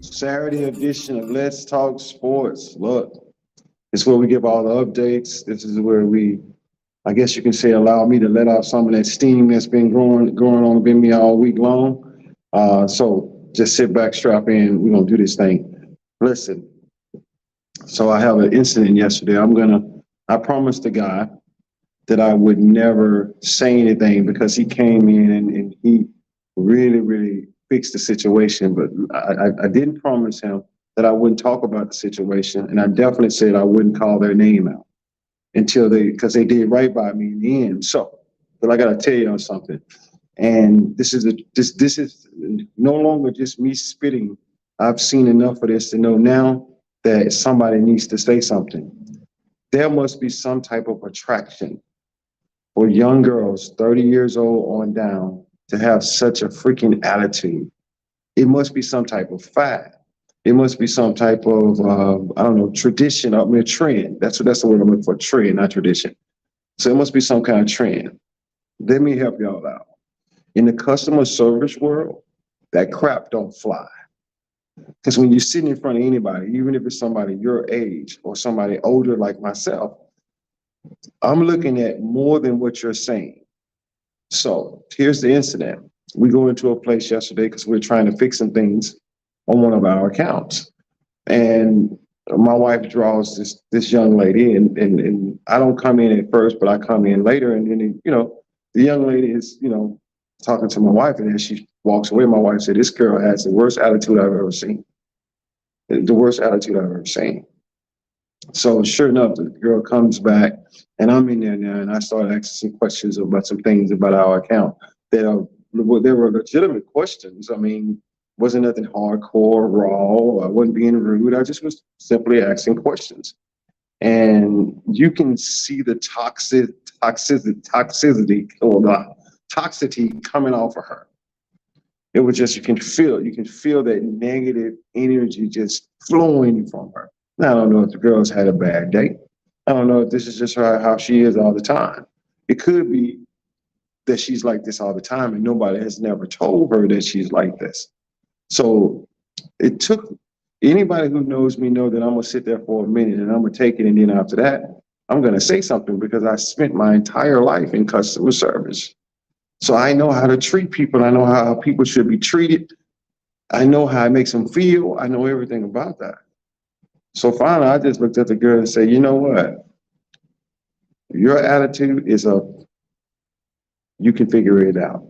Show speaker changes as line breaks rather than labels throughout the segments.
Saturday edition of Let's Talk Sports. Look, it's where we give all the updates. This is where we, I guess you can say, allow me to let off some of that steam that's been going on in me all week long. So just sit back, strap in. We're gonna do this thing. Listen. So I have an incident yesterday. I promised the guy that I would never say anything because he came in and he really fixed the situation. But I didn't promise him that I wouldn't talk about the situation. And I definitely said I wouldn't call their name out until because they did right by me in the end. So, but I got to tell you on something. And this is no longer just me spitting. I've seen enough of this to know now that somebody needs to say something. There must be some type of attraction for young girls, 30 years old on down, to have such a freaking attitude. It must be some type of fad. It must be some type of, I don't know, tradition, I mean, trend. That's the word I'm looking for, trend, not tradition. So it must be some kind of trend. Let me help y'all out. In the customer service world, that crap don't fly. Because when you're sitting in front of anybody, even if it's somebody your age or somebody older like myself, I'm looking at more than what you're saying. So here's the incident. We go into a place yesterday because we're trying to fix some things on one of our accounts. And my wife draws this young lady, and I don't come in at first, but I come in later. And then, the young lady is, talking to my wife, and as she walks away, my wife said, "This girl has the worst attitude I've ever seen. The worst attitude I've ever seen." So sure enough, the girl comes back, and I'm in there now, and I started asking some questions about some things about our account that they were legitimate questions. I mean, wasn't nothing hardcore, raw. I wasn't being rude. I just was simply asking questions, and you can see the toxicity or the toxicity coming off of her. It was just you can feel that negative energy just flowing from her. Now, I don't know if the girl's had a bad day. I don't know if this is just how she is all the time. It could be that she's like this all the time and nobody has never told her that she's like this. So it took anybody who knows me know that I'm gonna sit there for a minute and I'm gonna take it, and then after that, I'm gonna say something because I spent my entire life in customer service. So I know how to treat people. I know how people should be treated. I know how it makes them feel. I know everything about that. So finally, I just looked at the girl and said, "You know what? Your attitude is up. You can figure it out."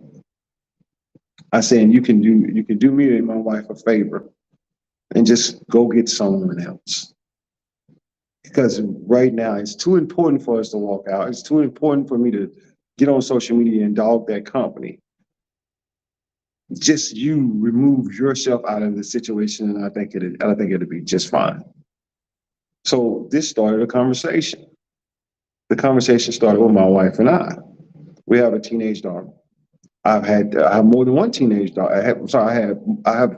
I said, you can do me and my wife a favor and just go get someone else. Because right now it's too important for us to walk out. It's too important for me to get on social media and dog that company. Just you remove yourself out of the situation, and I think it'll be just fine. So this started a conversation. The conversation started with my wife and I. We have a teenage daughter. I have more than one teenage daughter. I have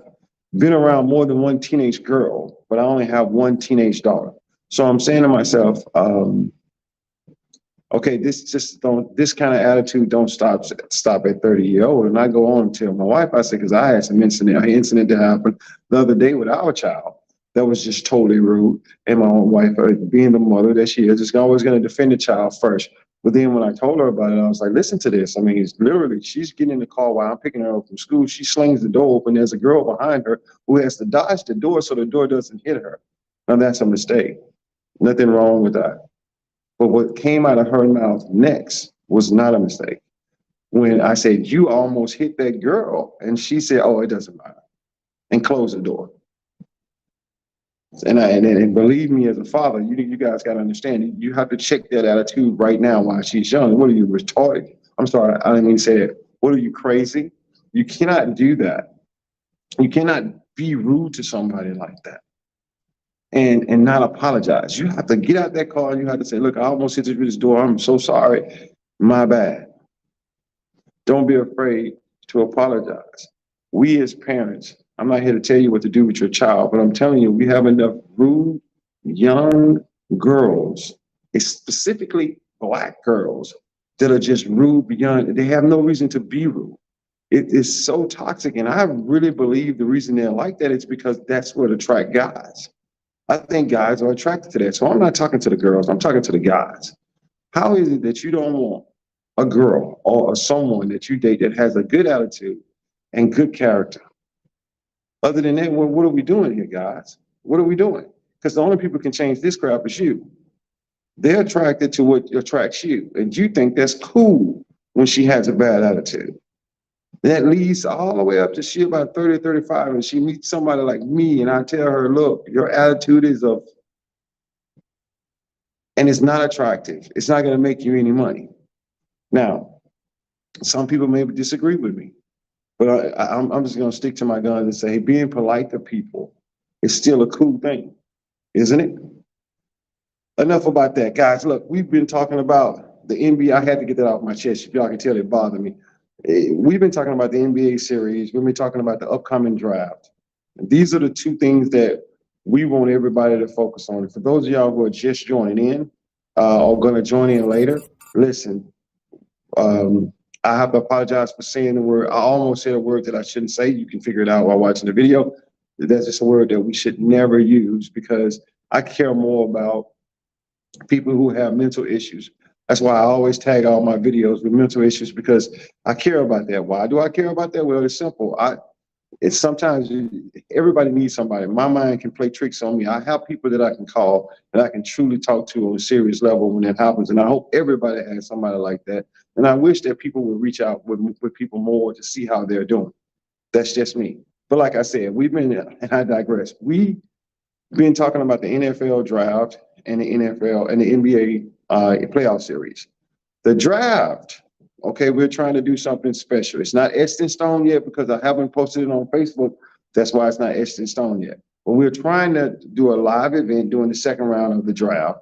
been around more than one teenage girl, but I only have one teenage daughter. So I'm saying to myself, okay, this kind of attitude don't stop at 30-year-old. And I go on and tell my wife, I said, because I had some incident that happened the other day with our child that was just totally rude. And my own wife, being the mother that she is always going to defend the child first. But then when I told her about it, I was like, listen to this. I mean, it's literally, she's getting in the car while I'm picking her up from school. She slings the door open. There's a girl behind her who has to dodge the door so the door doesn't hit her. Now that's a mistake. Nothing wrong with that. But what came out of her mouth next was not a mistake. When I said, "You almost hit that girl," and she said, "Oh, it doesn't matter," and closed the door. And believe me, as a father, you guys got to understand, you have to check that attitude right now while she's young. What are you, retarded? I'm sorry, I didn't mean to say it. What are you, crazy? You cannot do that. You cannot be rude to somebody like that and not apologize. You have to get out that car and you have to say, "Look, I almost hit you with this door. I'm so sorry. My bad." Don't be afraid to apologize. We as parents, I'm not here to tell you what to do with your child, but I'm telling you, we have enough rude young girls, specifically Black girls, that are just rude beyond. They have no reason to be rude. It is so toxic. And I really believe the reason they're like that is because that's what attract guys. I think guys are attracted to that. So I'm not talking to the girls, I'm talking to the guys. How is it that you don't want a girl or someone that you date that has a good attitude and good character? Other than that, what are we doing here, guys? What are we doing? Because the only people who can change this crap is you. They're attracted to what attracts you, and you think that's cool when she has a bad attitude. That leads all the way up to she about 30, 35, and she meets somebody like me, and I tell her, look, your attitude is of, and it's not attractive. It's not going to make you any money. Now, some people may disagree with me, but I'm just going to stick to my guns and say, hey, being polite to people is still a cool thing, isn't it? Enough about that, guys. Look, we've been talking about the NBA. I had to get that off my chest. If y'all can tell, it bothered me. We've been talking about the NBA series. We've been talking about the upcoming draft. And these are the two things that we want everybody to focus on. And for those of y'all who are just joining in or going to join in later, listen, I have to apologize for saying the word. I almost said a word that I shouldn't say. You can figure it out while watching the video. That's just a word that we should never use because I care more about people who have mental issues. That's why I always tag all my videos with mental issues because I care about that. Why do I care about that? Well, it's simple. It's sometimes everybody needs somebody. My mind can play tricks on me. I have people that I can call and I can truly talk to on a serious level when that happens. And I hope everybody has somebody like that. And I wish that people would reach out with people more to see how they're doing. That's just me. But like I said, and I digress. We've been talking about the NFL draft and the NFL and the NBA playoff series. The draft, okay, we're trying to do something special. It's not etched in stone yet because I haven't posted it on Facebook. That's why it's not etched in stone yet. But we're trying to do a live event during the second round of the draft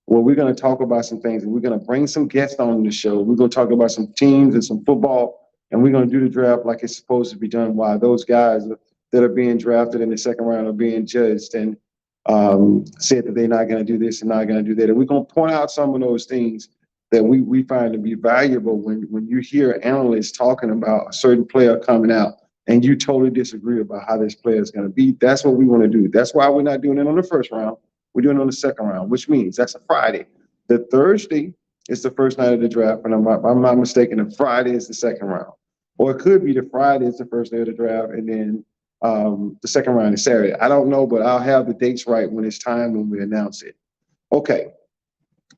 where we're going to talk about some things and we're going to bring some guests on the show. We're going to talk about some teams and some football, and we're going to do the draft like it's supposed to be done while those guys that are being drafted in the second round are being judged and said that they're not going to do this and not going to do that. And we're going to point out some of those things that we find to be valuable when you hear analysts talking about a certain player coming out and you totally disagree about how this player is going to be. That's what we want to do. That's why we're not doing it on the first round. We're doing it on the second round, which means that's a Friday. The Thursday is the first night of the draft, and I'm not mistaken, the Friday is the second round. Or it could be the Friday is the first day of the draft, and then the second round is Saturday. I don't know, but I'll have the dates right when it's time when we announce it. Okay.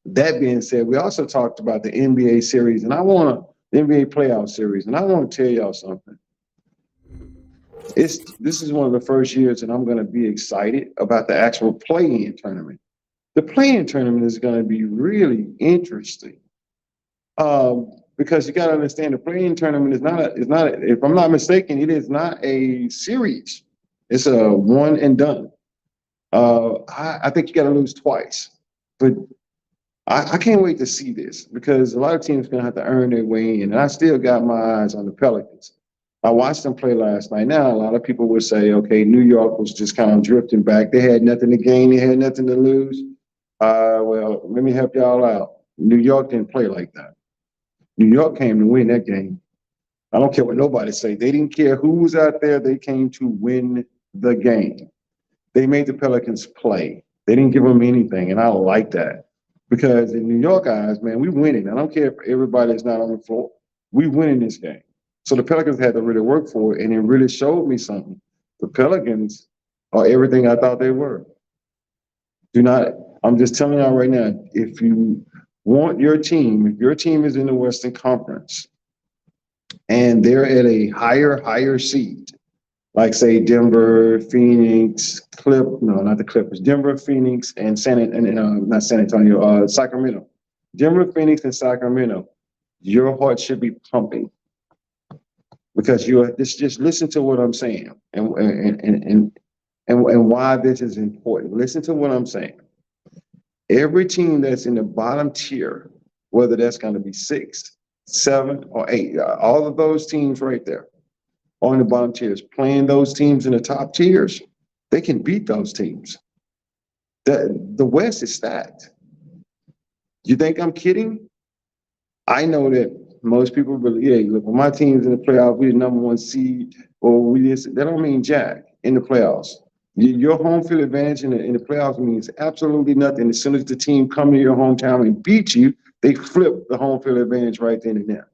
That being said, we also talked about the NBA series, and the NBA playoff series, and I want to tell y'all something. This is one of the first years that I'm going to be excited about the actual play-in tournament. The play-in tournament is going to be really interesting because you got to understand the play-in tournament is not if I'm not mistaken, it is not a series. It's a one and done. I think you got to lose twice, but I can't wait to see this because a lot of teams are going to have to earn their way in. And I still got my eyes on the Pelicans. I watched them play last night. Now, a lot of people would say, okay, New York was just kind of drifting back. They had nothing to gain. They had nothing to lose. Well, let me help y'all out. New York didn't play like that. New York came to win that game. I don't care what nobody say. They didn't care who was out there. They came to win the game. They made the Pelicans play. They didn't give them anything, and I like that. Because in New York eyes, man, we winning. I don't care if everybody is not on the floor. We winning this game. So the Pelicans had to really work for it, and it really showed me something. The Pelicans are everything I thought they were. I'm just telling y'all right now, if you want your team, if your team is in the Western Conference and they're at a higher seed, like say Denver, Phoenix, not the Clippers, Denver, Phoenix, and not San Antonio, Sacramento. Denver, Phoenix, and Sacramento. Your heart should be pumping because just listen to what I'm saying and why this is important. Listen to what I'm saying. Every team that's in the bottom tier, whether that's going to be 6, 7, or 8, all of those teams right there on the bottom tiers, playing those teams in the top tiers, they can beat those teams. The West is stacked. You think I'm kidding? I know that most people believe, yeah, look, when my team's in the playoffs, we're the number one seed, or we just, that don't mean jack in the playoffs. Your home field advantage in the playoffs means absolutely nothing. As soon as the team come to your hometown and beat you, they flip the home field advantage right then and there.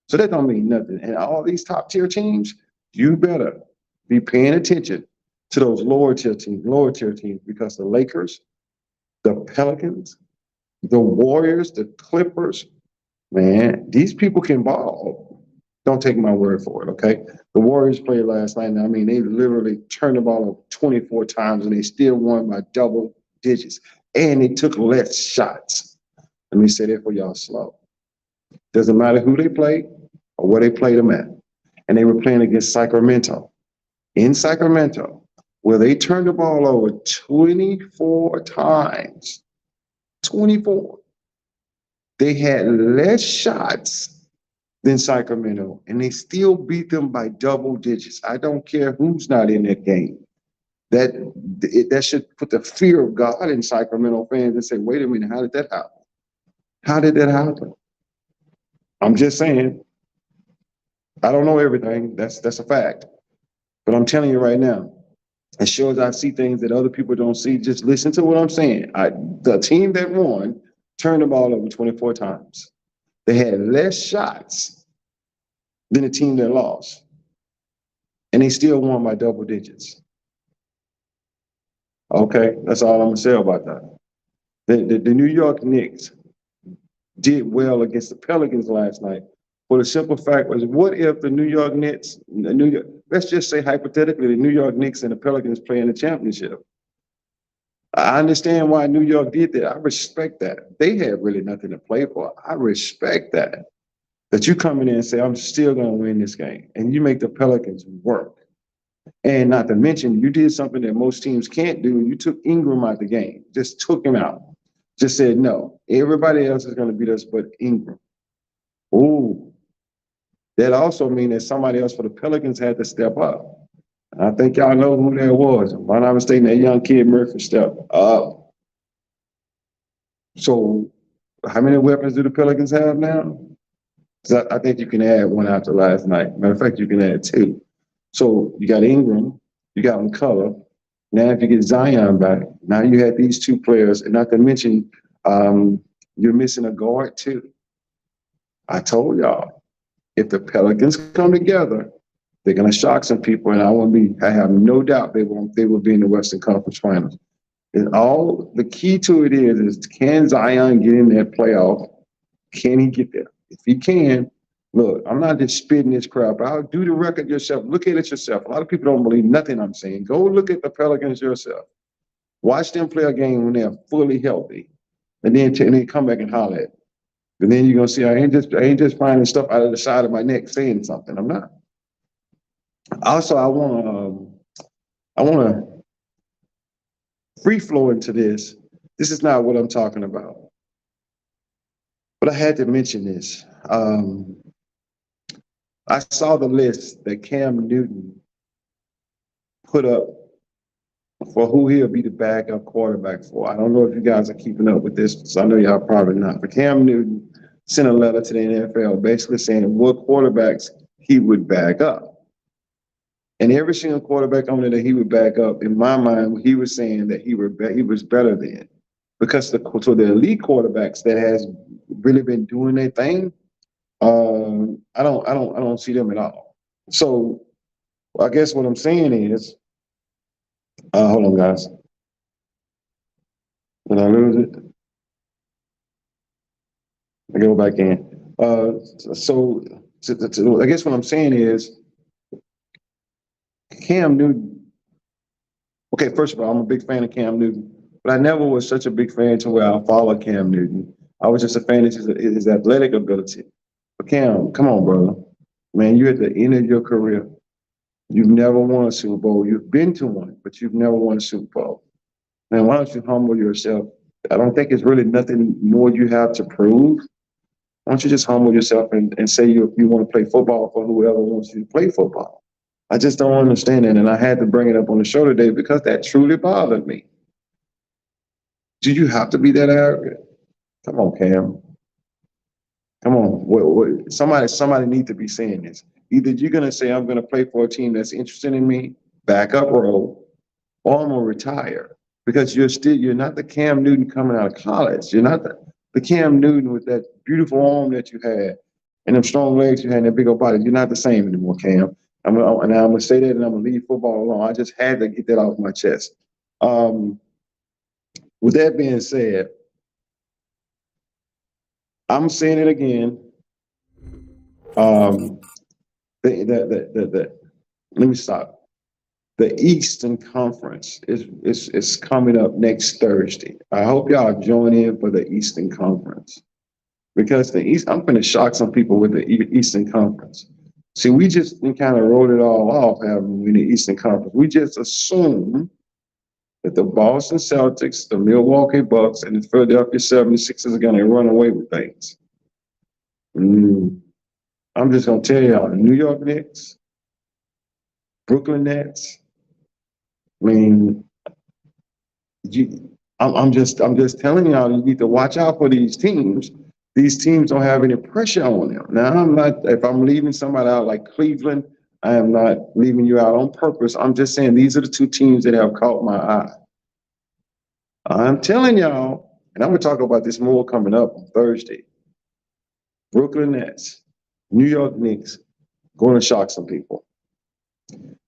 So that don't mean nothing. And all these top tier teams, you better be paying attention to those lower tier teams, because the Lakers, the Pelicans, the Warriors, the Clippers, man, these people can ball. Don't take my word for it, okay? The Warriors played last night, and I mean, they literally turned the ball up 24 times, and they still won by double digits, and they took less shots. Let me say that for y'all slow. Doesn't matter who they played or where they played them at. And they were playing against Sacramento. In Sacramento, where they turned the ball over 24 times. 24. They had less shots than Sacramento, and they still beat them by double digits. I don't care who's not in that game. That should put the fear of God in Sacramento fans and say, wait a minute, how did that happen? How did that happen? I'm just saying, I don't know everything. That's a fact. But I'm telling you right now, as sure as I see things that other people don't see, just listen to what I'm saying. The team that won turned the ball over 24 times. They had less shots than the team that lost. And they still won by double digits. Okay, that's all I'm gonna say about that. The New York Knicks did well against the Pelicans last night. For the simple fact was, what if the New York Knicks, let's just say hypothetically, the New York Knicks and the Pelicans play in the championship? I understand why New York did that. I respect that. They had really nothing to play for. I respect that. That you come in and say, I'm still going to win this game. And you make the Pelicans work. And not to mention, you did something that most teams can't do. You took Ingram out the game. Just took him out. Just said, no, everybody else is going to beat us but Ingram. Ooh. That also means that somebody else for the Pelicans had to step up. And I think y'all know who that was. If I'm not mistaken, that young kid Murphy stepped up. So how many weapons do the Pelicans have now? I think you can add one after last night. Matter of fact, you can add two. So you got Ingram, you got McCullough. Now if you get Zion back, now you had these two players, and not to mention you're missing a guard too. I told y'all, if the Pelicans come together, they're gonna shock some people, and I have no doubt they will be in the Western Conference Finals. And all the key to it is can Zion get in that playoff? Can he get there? If he can, look, I'm not just spitting this crap out. Do the record yourself. Look at it yourself. A lot of people don't believe nothing I'm saying. Go look at the Pelicans yourself. Watch them play a game when they're fully healthy, and then come back and holler at me. And then you're gonna see I ain't just finding stuff out of the side of my neck saying something. I'm not. Also, I wanna free flow into this. This is not what I'm talking about. But I had to mention this. I saw the list that Cam Newton put up for who he'll be the backup quarterback for. I don't know if you guys are keeping up with this, so I know y'all probably not. But Cam Newton sent a letter to the NFL basically saying what quarterbacks he would back up. And every single quarterback on there that he would back up, in my mind, he was saying that he was better than. Because the elite quarterbacks that has really been doing their thing, I don't see them at all. So I guess what I'm saying is, hold on, guys. Did I lose it? I go back in. So I guess what I'm saying is, Cam Newton. Okay, first of all, I'm a big fan of Cam Newton. But I never was such a big fan to where I follow Cam Newton. I was just a fan of his athletic ability. But Cam, come on, brother. Man, you're at the end of your career. You've never won a Super Bowl. You've been to one, but you've never won a Super Bowl. Man, why don't you humble yourself? I don't think it's really nothing more you have to prove. Why don't you just humble yourself and say you want to play football for whoever wants you to play football? I just don't understand that. And I had to bring it up on the show today because that truly bothered me. Do you have to be that arrogant? Come on, Cam. Come on. somebody need to be saying this. Either you're gonna say I'm gonna play for a team that's interested in me, backup role, or I'm gonna retire because you're not the Cam Newton coming out of college. You're not the Cam Newton with that beautiful arm that you had and them strong legs you had and that big old body. You're not the same anymore, Cam. I'm gonna say that and I'm gonna leave football alone. I just had to get that off my chest. With that being said, I'm saying it again. Let me stop. The Eastern Conference is coming up next Thursday. I hope y'all join in for the Eastern Conference because I'm going to shock some people with the Eastern Conference. See, we just kind of wrote it all off having in the Eastern Conference. We just assume that the Boston Celtics, the Milwaukee Bucks, and the Philadelphia 76ers are going to run away with things. I'm just going to tell y'all, the New York Knicks, Brooklyn Nets. I mean, I'm just telling y'all, you need to watch out for these teams. These teams don't have any pressure on them. Now, if I'm leaving somebody out like Cleveland, I am not leaving you out on purpose. I'm just saying these are the two teams that have caught my eye. I'm telling y'all, and I'm going to talk about this more coming up on Thursday. Brooklyn Nets, New York Knicks, going to shock some people.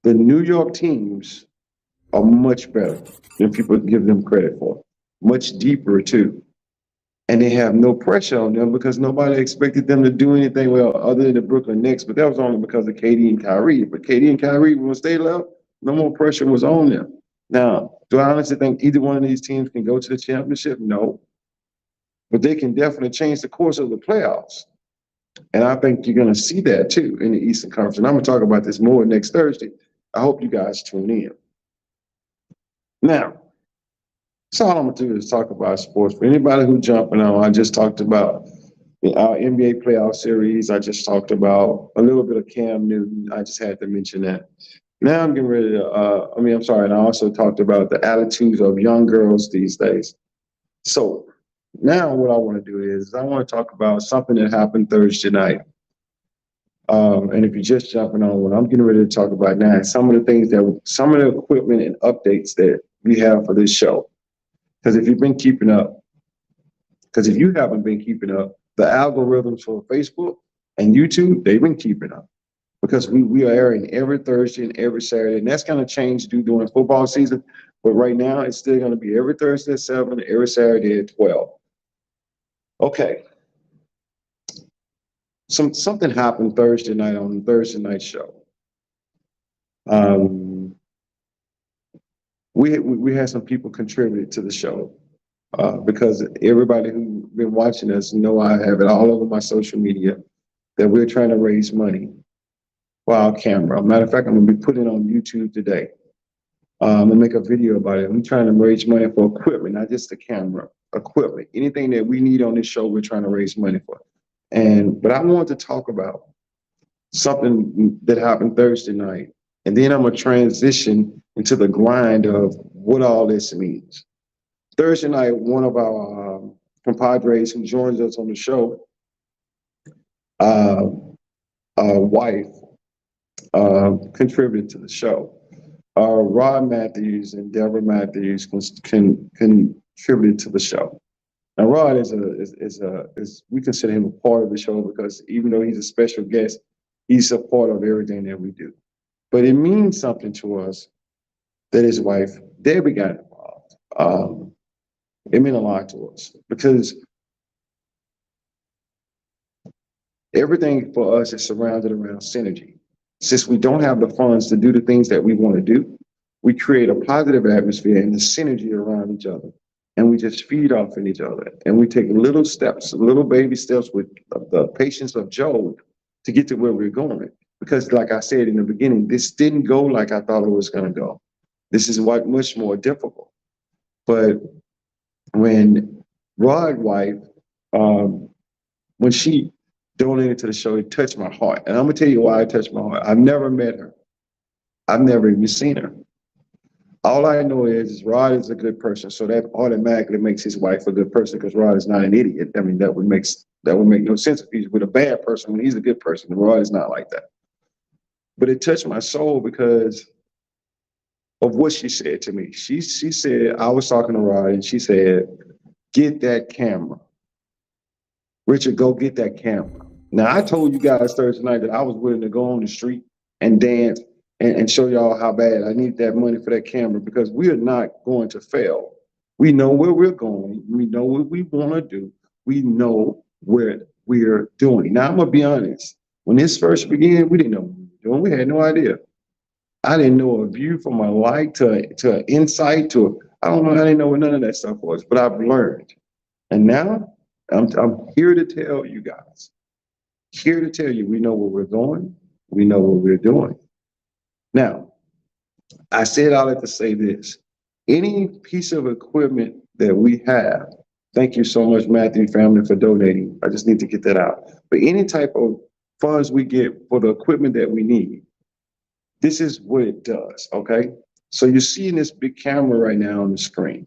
The New York teams are much better than people give them credit for. Much deeper, too. And they have no pressure on them because nobody expected them to do anything well other than the Brooklyn Nets, but that was only because of KD and Kyrie. But KD and Kyrie, once they left, no more pressure was on them. Now, do I honestly think either one of these teams can go to the championship? No. But they can definitely change the course of the playoffs. And I think you're going to see that, too, in the Eastern Conference. And I'm going to talk about this more next Thursday. I hope you guys tune in. Now, that's all I'm going to do is talk about sports. For anybody who's jumping on, I just talked about our NBA playoff series. I just talked about a little bit of Cam Newton. I just had to mention that. Now I'm getting ready to, and I also talked about the attitudes of young girls these days. So now what I want to do is I want to talk about something that happened Thursday night. And if you're just jumping on, what I'm getting ready to talk about now, some of the equipment and updates that we have for this show. Because if you haven't been keeping up, the algorithms for Facebook and YouTube, they've been keeping up. Because we are airing every Thursday and every Saturday, and that's going to change during football season. But right now, it's still going to be every Thursday at 7, every Saturday at 12. Okay. Something happened Thursday night on the Thursday night show. We had some people contribute to the show because everybody who's been watching us know I have it all over my social media that we're trying to raise money for our camera. Matter of fact, I'm going to be putting it on YouTube today. I'm going to make a video about it. I'm trying to raise money for equipment, not just the camera, equipment. Anything that we need on this show, we're trying to raise money for. But I want to talk about something that happened Thursday night. And then I'm going to transition into the grind of what all this means. Thursday night, one of our compadres who joins us on the show, wife, contributed to the show. Rod Matthews and Deborah Matthews contributed to the show. Now, Rod is we consider him a part of the show because even though he's a special guest, he's a part of everything that we do. But it means something to us that his wife, Debbie, got involved. It meant a lot to us because everything for us is surrounded around synergy. Since we don't have the funds to do the things that we want to do, we create a positive atmosphere and the synergy around each other. And we just feed off in each other. And we take little steps, little baby steps with the patience of Job to get to where we're going. Because like I said in the beginning, this didn't go like I thought it was going to go. This is much more difficult. But when Rod's wife, when she donated to the show, it touched my heart. And I'm going to tell you why it touched my heart. I've never met her. I've never even seen her. All I know is Rod is a good person. So that automatically makes his wife a good person because Rod is not an idiot. I mean, that would make That would make no sense if he's with a bad person when he's a good person. Roy is not like that. But it touched my soul because of what she said to me. She said, I was talking to Roy and she said, get that camera. Richard, go get that camera. Now, I told you guys Thursday night that I was willing to go on the street and dance and show y'all how bad I need that money for that camera because we are not going to fail. We know where we're going. We know what we want to do. We know where we're doing. Now, I'm going to be honest. When this first began, we didn't know what we were doing. We had no idea. I didn't know a view from a light to an insight I don't know. I didn't know what none of that stuff was, but I've learned. And now I'm here to tell you guys, here to tell you, we know where we're going. We know what we're doing. Now, I said I'd like to say this. Any piece of equipment that we have, thank you so much, Matthew family, for donating. I just need to get that out. But any type of funds we get for the equipment that we need, this is what it does, okay? So you're seeing this big camera right now on the screen.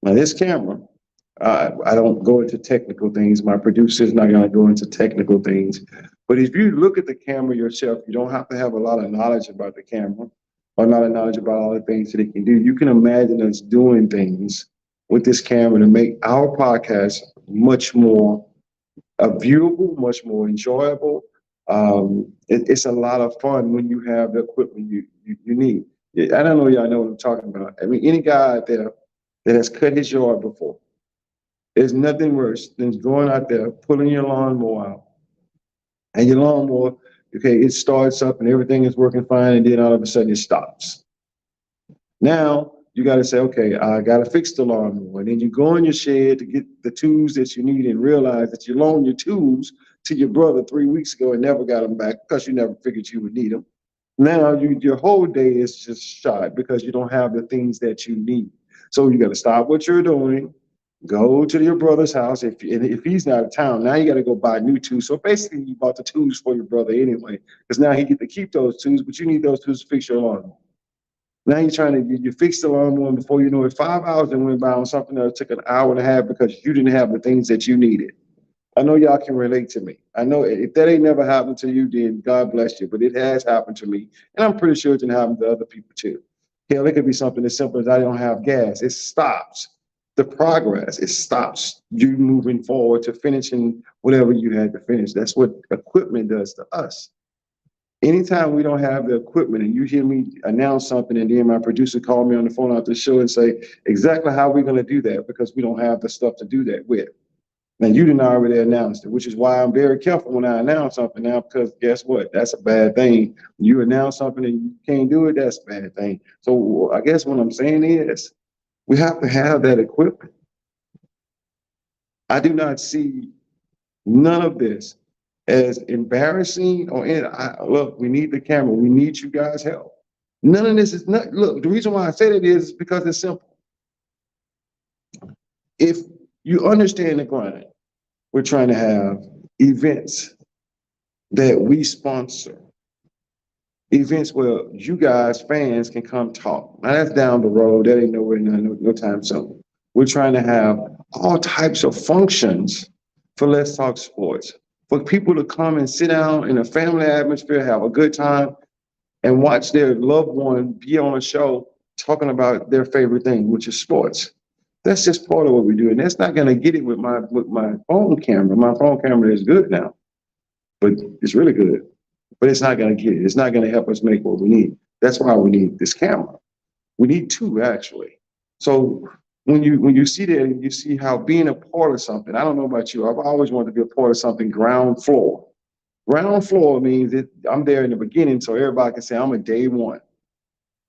Now this camera, I don't go into technical things. My producer's not gonna go into technical things. But if you look at the camera yourself, you don't have to have a lot of knowledge about the camera or a lot of knowledge about all the things that it can do. You can imagine us doing things with this camera to make our podcast much more viewable, much more enjoyable. It's a lot of fun when you have the equipment you need. I don't know y'all know what I'm talking about. I mean, any guy out there that has cut his yard before, there's nothing worse than going out there, pulling your lawnmower out, and your lawnmower, okay, it starts up and everything is working fine, and then all of a sudden it stops. Now you got to say, okay, I got to fix the lawnmower. And then you go in your shed to get the tools that you need and realize that you loaned your tools to your brother 3 weeks ago and never got them back because you never figured you would need them. Now your whole day is just shot because you don't have the things that you need. So you got to stop what you're doing, go to your brother's house. If he's not in town, now you got to go buy new tools. So basically you bought the tools for your brother anyway, because now he get to keep those tools, but you need those tools to fix your lawnmower. Now you're trying to, you fix the lawnmower, and before you know it, 5 hours and went by on something that took an hour and a half because you didn't have the things that you needed. I know y'all can relate to me. I know if that ain't never happened to you, then God bless you, but it has happened to me. And I'm pretty sure it can happen to other people too. Hell, it could be something as simple as I don't have gas. It stops the progress. It stops you moving forward to finishing whatever you had to finish. That's what equipment does to us. Anytime we don't have the equipment and you hear me announce something and then my producer called me on the phone after the show and say exactly how we're going to do that because we don't have the stuff to do that with. Now, you didn't already announce it, which is why I'm very careful when I announce something now, because guess what? That's a bad thing. You announce something and you can't do it, that's a bad thing. So I guess what I'm saying is we have to have that equipment. I do not see none of this as embarrassing or look, we need the camera. We need you guys' help. None of this is not, look, the reason why I say that is because it's simple. If you understand the grind, we're trying to have events that we sponsor, events where you guys, fans, can come talk. Now that's down the road. That ain't nowhere, no time soon. We're trying to have all types of functions for Let's Talk Sports, for people to come and sit down in a family atmosphere, have a good time, and watch their loved one be on a show talking about their favorite thing, which is sports. That's just part of what we do. And that's not going to get it with my phone camera. My phone camera is good now, but it's really good. But it's not going to get it. It's not going to help us make what we need. That's why we need this camera. We need two, actually. So when you see that and you see how being a part of something, I don't know about you, I've always wanted to be a part of something ground floor. Ground floor means that I'm there in the beginning so everybody can say I'm a day one.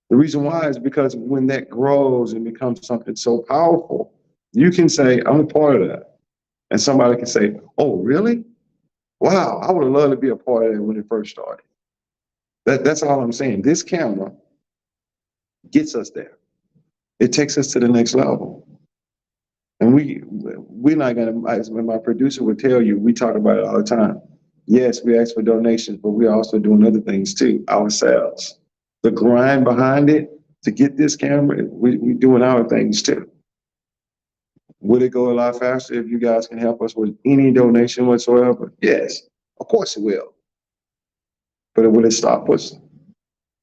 The reason why is because when that grows and becomes something so powerful, you can say, I'm a part of that. And somebody can say, oh, really? Wow, I would have loved to be a part of it when it first started. That's all I'm saying. This camera gets us there. It takes us to the next level. And we're not going to, as my producer would tell you, we talk about it all the time. Yes, we ask for donations, but we're also doing other things too, ourselves. The grind behind it to get this camera, we're doing our things too. Will it go a lot faster if you guys can help us with any donation whatsoever? Yes, of course it will. But will it stop us?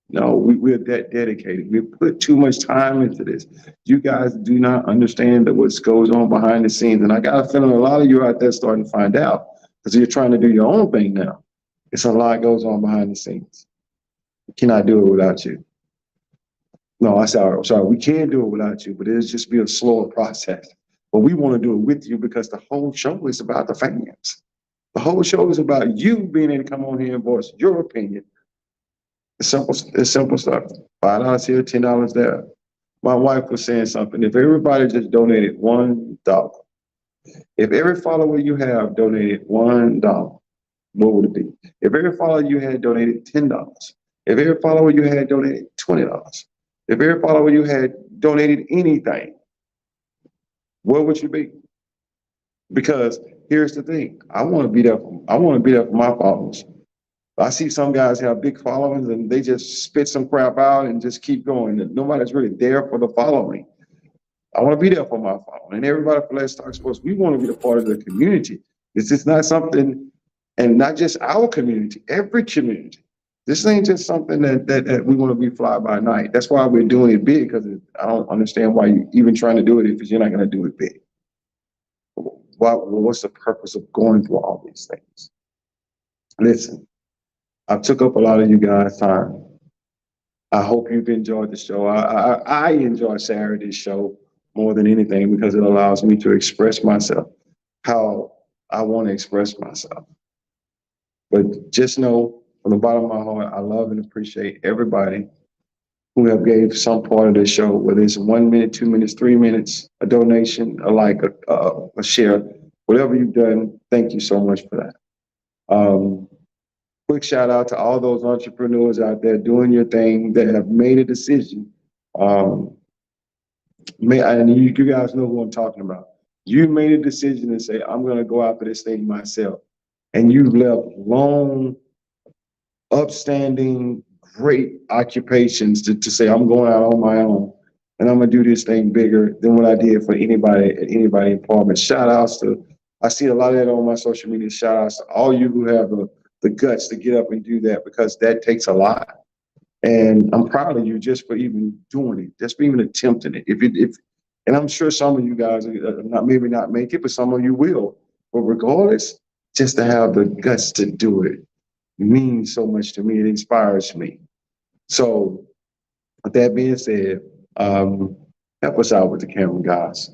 No, we're that dedicated. We put too much time into this. You guys do not understand that what goes on behind the scenes. And I got a feeling a lot of you out there starting to find out because you're trying to do your own thing now. It's a lot goes on behind the scenes. We cannot do it without you. No, I'm sorry. We can do it without you, but it'll just be a slower process. But we want to do it with you because the whole show is about the fans. The whole show is about you being able to come on here and voice your opinion. It's simple stuff. $5 here, $10 there. My wife was saying something. If everybody just donated $1, if every follower you have donated $1, what would it be? If every follower you had donated $10, if every follower you had donated $20, if every follower you had donated anything, where would you be? Because here's the thing: I want to be there for my followers. I see some guys have big followings and they just spit some crap out and just keep going. Nobody's really there for the following. I want to be there for my following. And everybody for Let's Talk Sports, we want to be a part of the community. This is not something, and not just our community, every community. This ain't just something that we want to be fly by night. That's why we're doing it big, because I don't understand why you're even trying to do it if you're not going to do it big. What's the purpose of going through all these things? Listen, I took up a lot of you guys' time. I hope you've enjoyed the show. I enjoy Saturday's show more than anything because it allows me to express myself how I want to express myself. But just know from the bottom of my heart, I love and appreciate everybody who have gave some part of this show, whether it's 1 minute, 2 minutes, 3 minutes, a donation, a like, a share, whatever you've done. Thank you so much for that. Quick shout out to all those entrepreneurs out there doing your thing that have made a decision. And you guys know who I'm talking about. You made a decision to say, I'm going to go after this thing myself. And you've left long, upstanding, great occupations to say, I'm going out on my own and I'm going to do this thing bigger than what I did for anybody at anybody apartment. Shout outs to, I see a lot of that on my social media. Shout outs to all you who have the guts to get up and do that, because that takes a lot. And I'm proud of you just for even doing it, just for even attempting it. And I'm sure some of you guys maybe not make it, but some of you will. But regardless, just to have the guts to do it means so much to me. It inspires me. So with that being said, help us out with the camera, guys.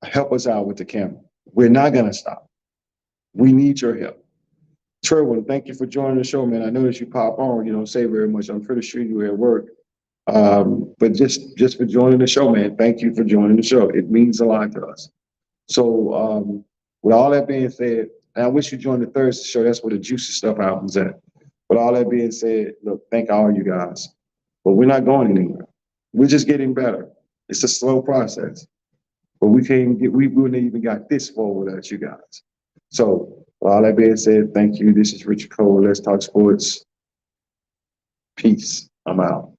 Help us out with the camera. We're not going to stop. We need your help. Trevor, thank you for joining the show, man. I noticed you pop on. You don't say very much. I'm pretty sure you were at work. But just for joining the show, man. Thank you for joining the show. It means a lot to us. So with all that being said, and I wish you joined the Thursday show. That's where the juicy stuff happens at. With all that being said, look, thank all you guys. But we're not going anywhere. We're just getting better. It's a slow process. But we wouldn't even got this far without you guys. So with all that being said, thank you. This is Richard Cole. Let's Talk Sports. Peace. I'm out.